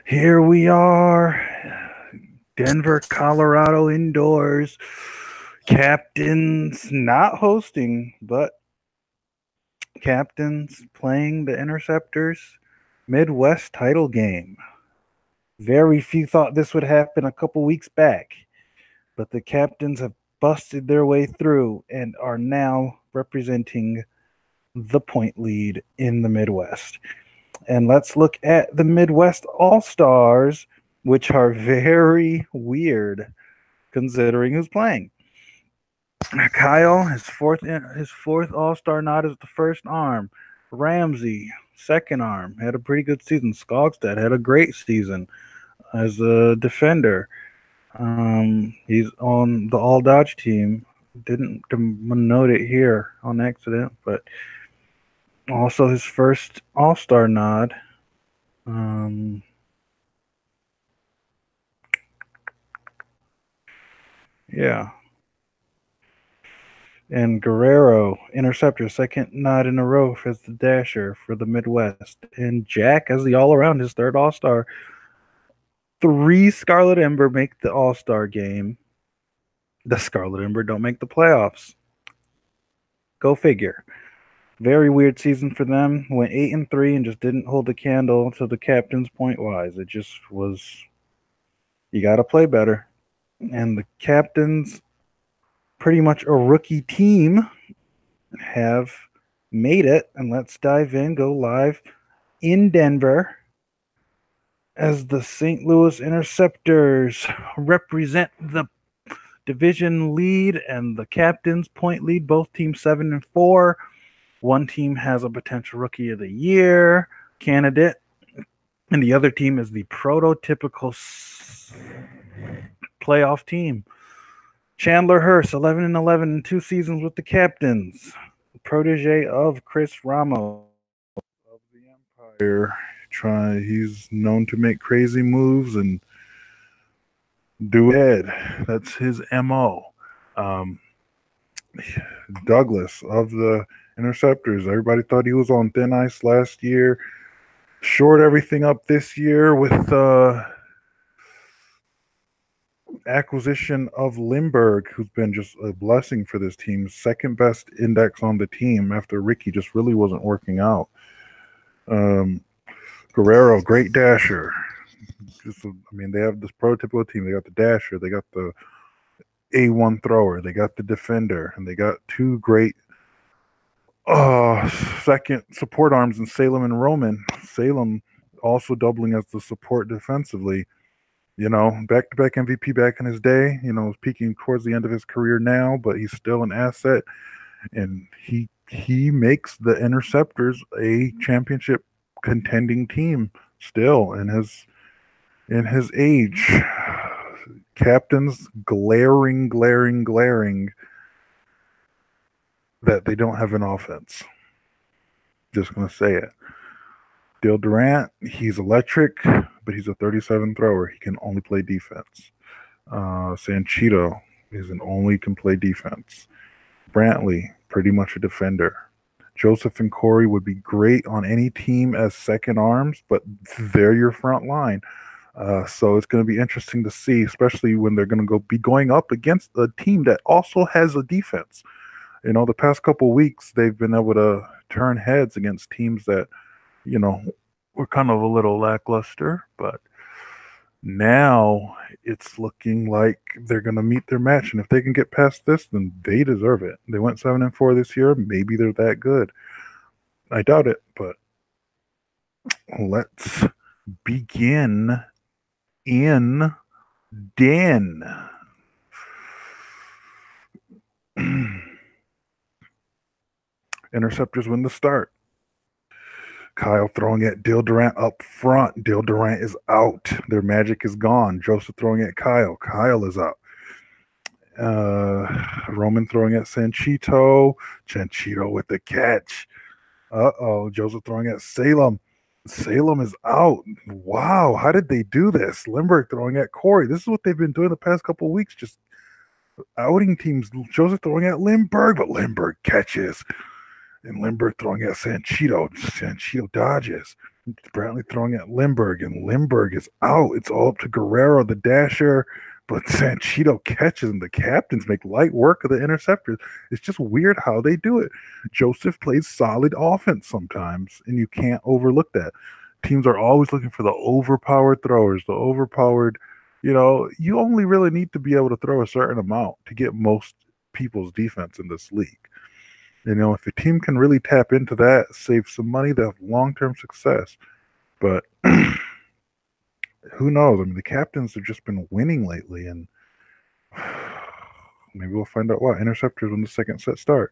Here we are, Denver, Colorado indoors. Captains not hosting, but Captains playing the Interceptors Midwest title game. Very few thought this would happen a couple weeks back, but the Captains have busted their way through and are now representing the point lead in the Midwest. And let's look at the Midwest All Stars, which are very weird considering who's playing. Kyle, his fourth All Star nod is the first arm. Ramsey, second arm, had a pretty good season. Skogstad had a great season as a defender. He's on the All Dodge team. Didn't note it here on accident, but also his first All Star nod. Um, yeah. And Guerrero, interceptor, second nod in a row as the dasher for the Midwest. And Jack as the all around, his third All Star. 3 Scarlet Ember make the All Star game. The Scarlet Ember don't make the playoffs. Go figure. Very weird season for them. Went 8-3 and just didn't hold the candle to the captain's point wise. It just was, you got to play better. And the captains, pretty much a rookie team, have made it. And let's dive in, go live in Denver as the St. Louis Interceptors represent the division lead and the captain's point lead. Both teams 7-4. One team has a potential rookie of the year candidate, and the other team is the prototypical playoff team. Chandler Hurst, 11-11 in 2 seasons with the Captains, protege of Chris Ramos of the Empire. He's known to make crazy moves and do it. That's his MO. Douglas of the Interceptors. Everybody thought he was on thin ice last year. Shored everything up this year with acquisition of Lindbergh, who's been just a blessing for this team. Second best index on the team after Ricky just really wasn't working out. Guerrero, great dasher. They have this prototypical team. They got the dasher, they got the A1 thrower, they got the defender, and they got 2 great second support arms in Salem and Roman. Salem also doubling as the support defensively. Back-to-back MVP back in his day. Was peaking towards the end of his career now, but he's still an asset, and he makes the Interceptors a championship contending team still in his age. Captains glaring that they don't have an offense. Just gonna say it. Dale Durant, he's electric, but he's a 37 thrower. He can only play defense. Sanchito only can play defense. Brantley, pretty much a defender. Joseph and Corey would be great on any team as second arms, but they're your front line. So it's going to be interesting to see, especially when they're going to be going up against a team that also has a defense. The past couple weeks, they've been able to turn heads against teams that, were kind of a little lackluster, but now it's looking like they're going to meet their match. And if they can get past this, then they deserve it. They went 7-4 this year. Maybe they're that good. I doubt it, but let's begin in Den. Interceptors win the start. Kyle throwing at Dale Durant up front. Dale Durant is out. Their magic is gone. Joseph throwing at Kyle. Kyle is out. Roman throwing at Sanchito. Sanchito with the catch. Joseph throwing at Salem. Salem is out. Wow, how did they do this? Lindbergh throwing at Corey. This is what they've been doing the past couple of weeks, just outing teams. Joseph throwing at Lindbergh, but Lindbergh catches. And Lindbergh throwing at Sanchito. Sanchito dodges. Brantley throwing at Lindbergh, and Lindbergh is out. It's all up to Guerrero, the dasher, but Sanchito catches, and the captains make light work of the interceptors. It's just weird how they do it. Joseph plays solid offense sometimes, and you can't overlook that. Teams are always looking for the overpowered throwers, the overpowered. You only really need to be able to throw a certain amount to get most people's defense in this league. If your team can really tap into that, save some money, they'll have long-term success. But who knows? I mean, the captains have just been winning lately, and maybe we'll find out why. Interceptors when the second set start.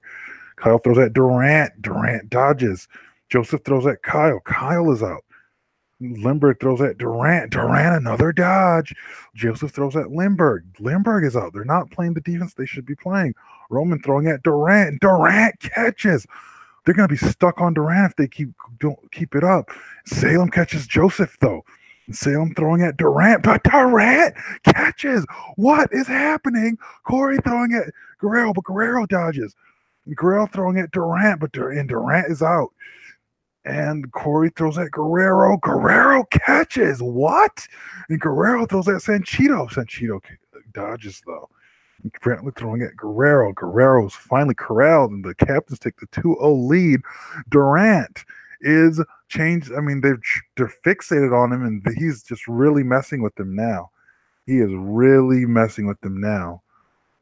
Kyle throws at Durant. Durant dodges. Joseph throws at Kyle. Kyle is out. Lindbergh throws at Durant. Durant, another dodge. Joseph throws at Lindbergh. Lindbergh is out. They're not playing the defense they should be playing. Roman throwing at Durant. Durant catches. They're going to be stuck on Durant if they don't keep it up. Salem catches Joseph, though. Salem throwing at Durant, but Durant catches. What is happening? Corey throwing at Guerrero, but Guerrero dodges. Guerrero throwing at Durant, but Durant is out. And Corey throws at Guerrero. Guerrero catches. What? And Guerrero throws at Sanchito. Sanchito dodges, though. Brantley throwing at Guerrero. Guerrero's finally corralled, and the captains take the 2-0 lead. Durant is changed. I mean, they're fixated on him, and he's just really messing with them now. He is really messing with them now.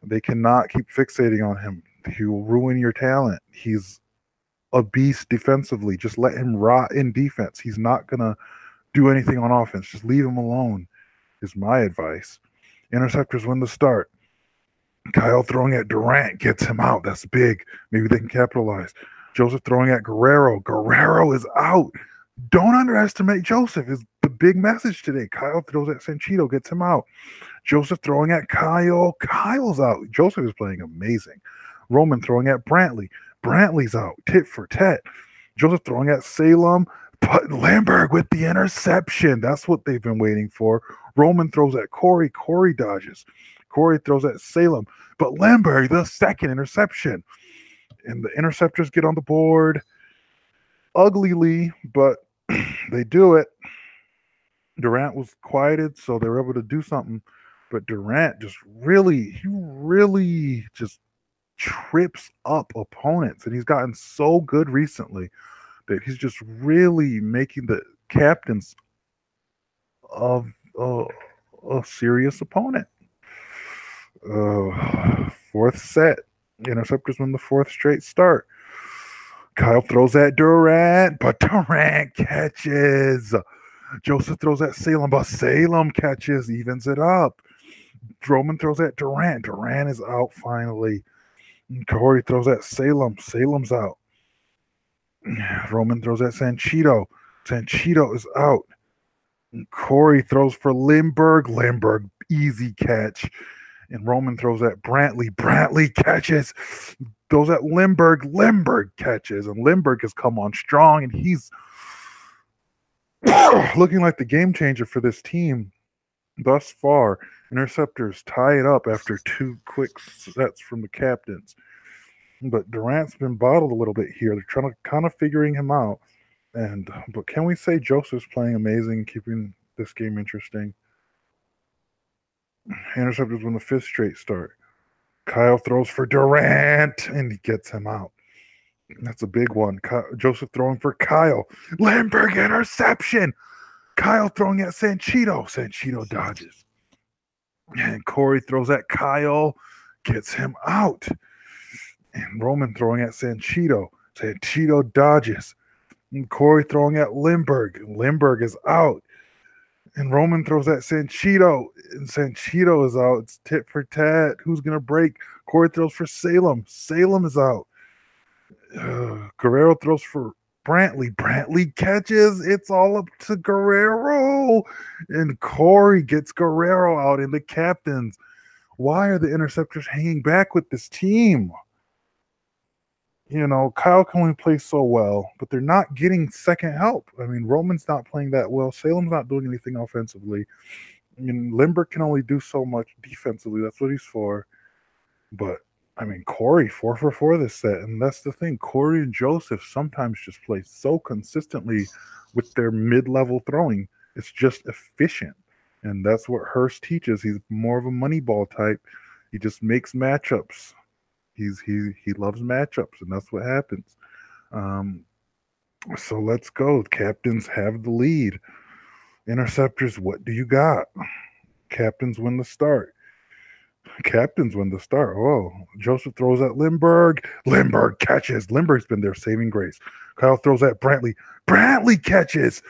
They cannot keep fixating on him. He will ruin your talent. He's a beast defensively. Just let him rot in defense. He's not going to do anything on offense. Just leave him alone is my advice. Interceptors win the start. Kyle throwing at Durant gets him out. That's big. Maybe they can capitalize. Joseph throwing at Guerrero. Guerrero is out. Don't underestimate Joseph is the big message today. Kyle throws at Sanchito, gets him out. Joseph throwing at Kyle. Kyle's out. Joseph is playing amazing. Roman throwing at Brantley. Brantley's out. Tit for tat. Joseph throwing at Salem. But Lindbergh with the interception. That's what they've been waiting for. Roman throws at Corey. Corey dodges. Corey throws at Salem. But Lindbergh, the second interception. And the interceptors get on the board uglily, but they do it. Durant was quieted, so they were able to do something. But Durant just really just trips up opponents. And he's gotten so good recently that he's just really making the captains of a serious opponent. Fourth set. Interceptors win the fourth straight start. Kyle throws at Durant, but Durant catches. Joseph throws at Salem, but Salem catches, evens it up. Roman throws at Durant. Durant is out finally. Corey throws at Salem. Salem's out. Roman throws at Sanchito. Sanchito is out. Corey throws for Lindbergh. Lindbergh, easy catch. And Roman throws at Brantley. Brantley catches. Throws at Lindbergh. Lindbergh catches. And Lindbergh has come on strong, and he's looking like the game changer for this team thus far. Interceptors tie it up after two quick sets from the captains. But Durant's been bottled a little bit here. They're trying to kind of figuring him out. But can we say Joseph's playing amazing, keeping this game interesting? Interceptors win the fifth straight start. Kyle throws for Durant, and he gets him out. That's a big one. Joseph throwing for Kyle. Lindbergh interception. Kyle throwing at Sanchito. Sanchito dodges. And Corey throws at Kyle. Gets him out. And Roman throwing at Sanchito. Sanchito dodges. And Corey throwing at Lindbergh. Lindbergh is out. And Roman throws at Sanchito. And Sanchito is out. It's tit for tat. Who's going to break? Corey throws for Salem. Salem is out. Guerrero throws for Brantley. Brantley catches. It's all up to Guerrero. And Corey gets Guerrero out in the captains. Why are the Interceptors hanging back with this team? Kyle can only play so well, but they're not getting second help. I mean, Roman's not playing that well. Salem's not doing anything offensively. I mean, Lindbergh can only do so much defensively. That's what he's for. But I mean, Corey 4 for 4 this set, and that's the thing. Corey and Joseph sometimes just play so consistently with their mid-level throwing. It's just efficient, and that's what Hurst teaches. He's more of a money ball type. He just makes matchups. He loves matchups, and that's what happens. Um, so let's go. Captains have the lead. Interceptors, what do you got? Captains win the start. Captains win the start. Oh, Joseph throws at Lindbergh. Lindbergh catches. Lindbergh's been their saving grace. Kyle throws at Brantley. Brantley catches.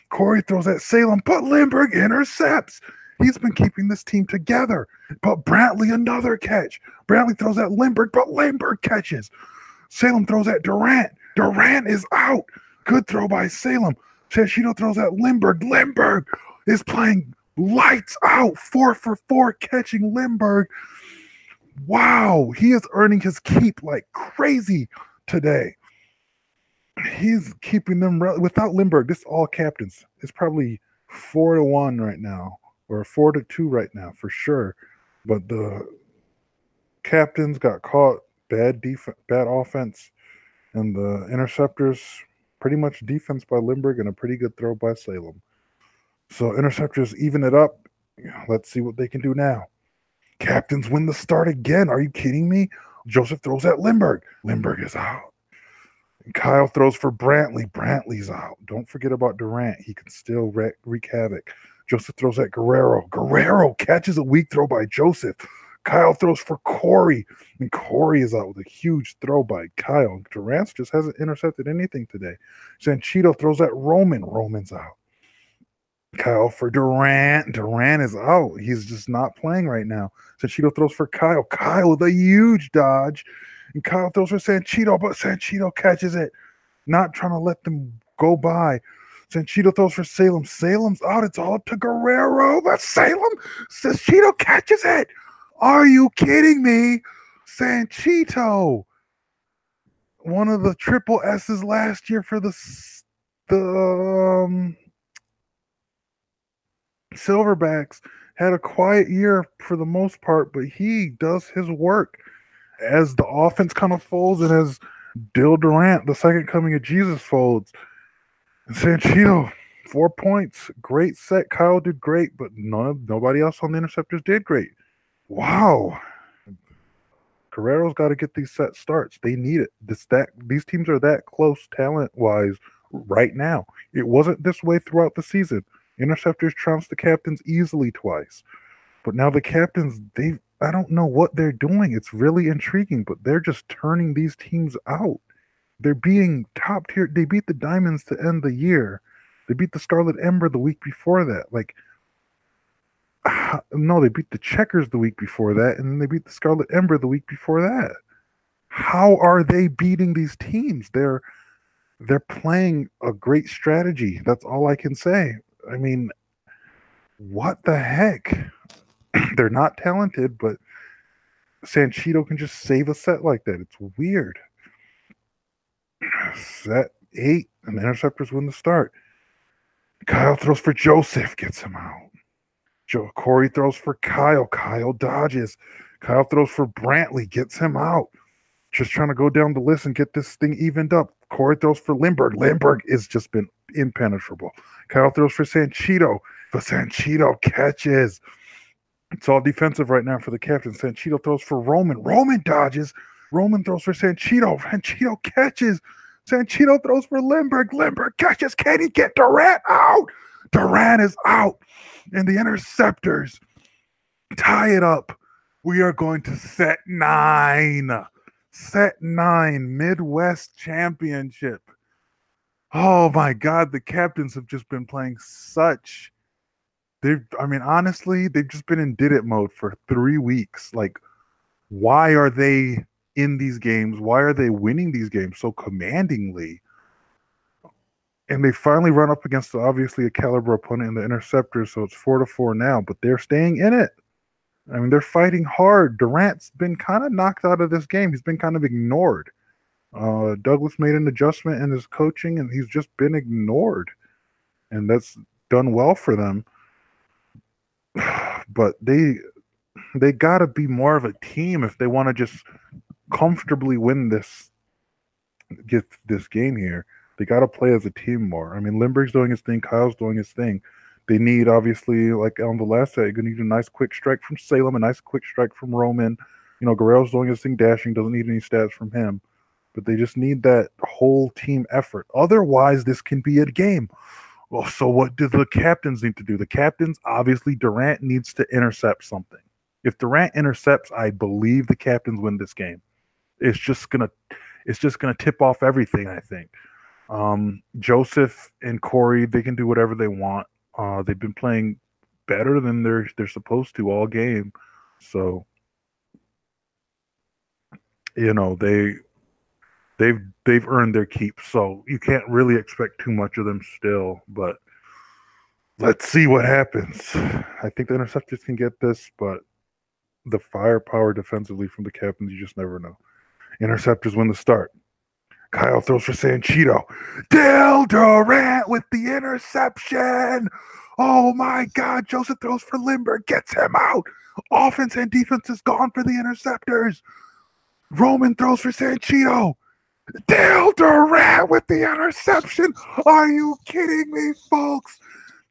Corey throws at Salem, but Lindbergh intercepts. He's been keeping this team together. But Brantley, another catch. Brantley throws at Lindbergh, but Lindbergh catches. Salem throws at Durant. Durant is out. Good throw by Salem. Sanchito throws at Lindbergh. Lindbergh is playing lights out. 4 for 4 catching Lindbergh. Wow, he is earning his keep like crazy today. He's keeping them without Lindbergh. This all captains. It's probably 4-1 right now, or 4-2 right now for sure. But the captains got caught bad bad offense, and the interceptors pretty much defense by Lindbergh and a pretty good throw by Salem. So interceptors even it up. Let's see what they can do now. Captains win the start again. Are you kidding me? Joseph throws at Lindbergh. Lindbergh is out. And Kyle throws for Brantley. Brantley's out. Don't forget about Durant. He can still wreak havoc. Joseph throws at Guerrero. Guerrero catches a weak throw by Joseph. Kyle throws for Corey. And Corey is out with a huge throw by Kyle. Durant just hasn't intercepted anything today. Sanchito throws at Roman. Roman's out. Kyle for Durant. Durant is out. He's just not playing right now. Sanchito throws for Kyle. Kyle with a huge dodge. And Kyle throws for Sanchito, but Sanchito catches it. Not trying to let them go by. Sanchito throws for Salem. Salem's out. It's all up to Guerrero. That's Salem. Sanchito catches it. Are you kidding me? Sanchito. One of the triple S's last year for the Silverbacks had a quiet year for the most part, but he does his work as the offense kind of folds and as Dill Durant, the second coming of Jesus, folds. And Sanchito, 4 points, great set. Kyle did great, but nobody else on the Interceptors did great. Wow. Guerrero's got to get these set starts. They need it. These teams are that close talent wise right now. It wasn't this way throughout the season. Interceptors trounced the Captains easily twice. But now the Captains, I don't know what they're doing. It's really intriguing, but they're just turning these teams out. They're beating top tier. They beat the Diamonds to end the year. They beat the Scarlet Ember the week before that. No, they beat the Checkers the week before that, and then they beat the Scarlet Ember the week before that. How are they beating these teams? They're playing a great strategy. That's all I can say. I mean, what the heck? They're not talented, but Sanchito can just save a set like that. It's weird. Set 8, and the Interceptors win the start. Kyle throws for Joseph, gets him out. Corey throws for Kyle. Kyle dodges. Kyle throws for Brantley, gets him out. Just trying to go down the list and get this thing evened up. Corey throws for Lindbergh. Lindbergh has just been impenetrable. Kyle throws for Sanchito, but Sanchito catches. It's all defensive right now for the captain. Sanchito throws for Roman. Roman dodges. Roman throws for Sanchito. Sanchito catches. Sanchito throws for Lindbergh. Lindbergh catches. Can he get Durant out? Durant is out. And the Interceptors tie it up. We are going to set 9. Set 9, Midwest Championship. Oh my God, the Captains have just been playing such. Honestly, they've just been in did it mode for 3 weeks. Like, why are they in these games? Why are they winning these games so commandingly? And they finally run up against obviously a caliber opponent in the Interceptors, so it's 4-4 now, but they're staying in it. I mean, they're fighting hard. Durant's been kind of knocked out of this game. He's been kind of ignored. Douglas made an adjustment in his coaching, and he's just been ignored. And that's done well for them. But they got to be more of a team if they want to just comfortably win get this game here. They got to play as a team more. I mean, Lindbergh's doing his thing, Kyle's doing his thing. They need, obviously, like on the last set, you're going to need a nice quick strike from Salem, a nice quick strike from Roman. Guerrero's doing his thing, dashing, doesn't need any stats from him. But they just need that whole team effort. Otherwise, this can be a game. Well, so what do the captains need to do? The captains, obviously, Durant needs to intercept something. If Durant intercepts, I believe the captains win this game. It's just gonna tip off everything, I think. Joseph and Corey, they can do whatever they want. They've been playing better than they're supposed to all game. So, they've earned their keep. So you can't really expect too much of them still, but let's see what happens. I think the Interceptors can get this, but the firepower defensively from the captains, you just never know. Interceptors win the start. Kyle throws for Sanchito. Dale Durant with the interception. Oh my God. Joseph throws for Lindbergh. Gets him out. Offense and defense is gone for the Interceptors. Roman throws for Sanchito. Dale Durant with the interception. Are you kidding me, folks?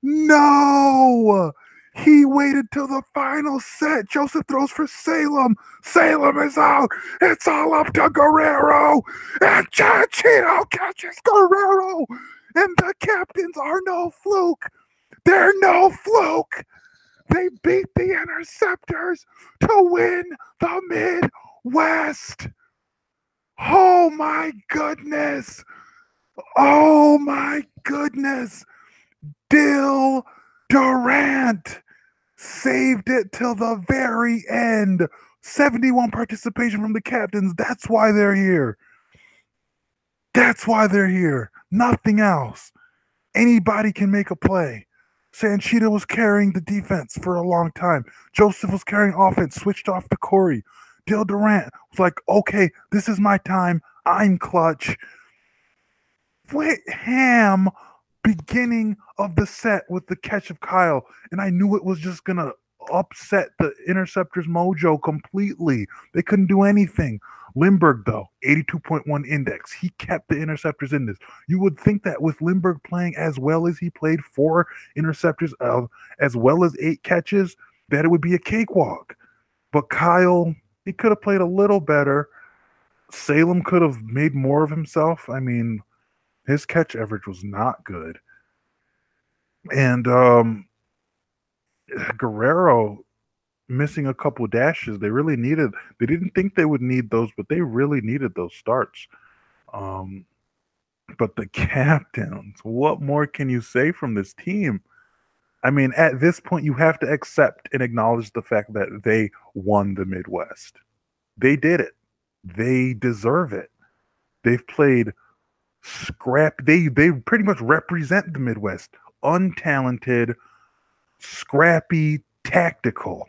No. He waited till the final set. Joseph throws for Salem. Salem is out. It's all up to Guerrero. And Giacchino catches Guerrero. And the captains are no fluke. They're no fluke. They beat the Interceptors to win the Midwest. Oh my goodness. Oh my goodness. Dale Durant saved it till the very end. 71 participation from the captains. That's why they're here. That's why they're here. Nothing else. Anybody can make a play. Sanchito was carrying the defense for a long time. Joseph was carrying offense, switched off to Corey. Dale Durant was like, okay, this is my time. I'm clutch. Ham beginning of the set with the catch of Kyle, and I knew it was just going to upset the Interceptors' mojo completely. They couldn't do anything. Lindbergh, though, 82.1 index. He kept the Interceptors in this. You would think that with Lindbergh playing as well as he played, 4 interceptors, as well as 8 catches, that it would be a cakewalk. But Kyle, he could have played a little better. Salem could have made more of himself. I mean, his catch average was not good. And Guerrero missing a couple dashes. They didn't think they would need those, but they really needed those starts. But the captains, what more can you say from this team? I mean, at this point, you have to accept and acknowledge the fact that they won the Midwest. They did it. They deserve it. They've played scrap. They pretty much represent the Midwest. Untalented, scrappy, tactical,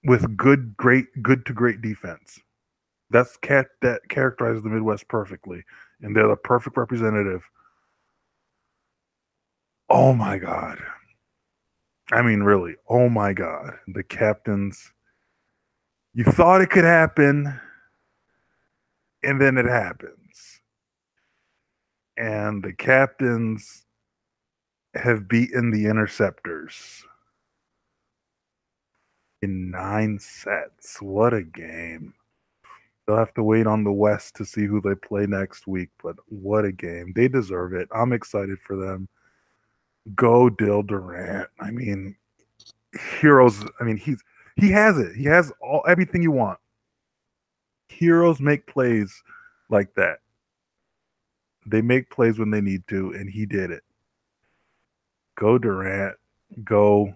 with good to great defense. That characterizes the Midwest perfectly, and they're the perfect representative. Oh my God. I mean, really, oh my God. The captains, you thought it could happen, and then it happens. And the captains have beaten the Interceptors in 9 sets. What a game. They'll have to wait on the West to see who they play next week, but what a game. They deserve it. I'm excited for them. Go Dale Durant. I mean, heroes. I mean, he has it. He has everything you want. Heroes make plays like that. They make plays when they need to, and he did it. Go Durant. Go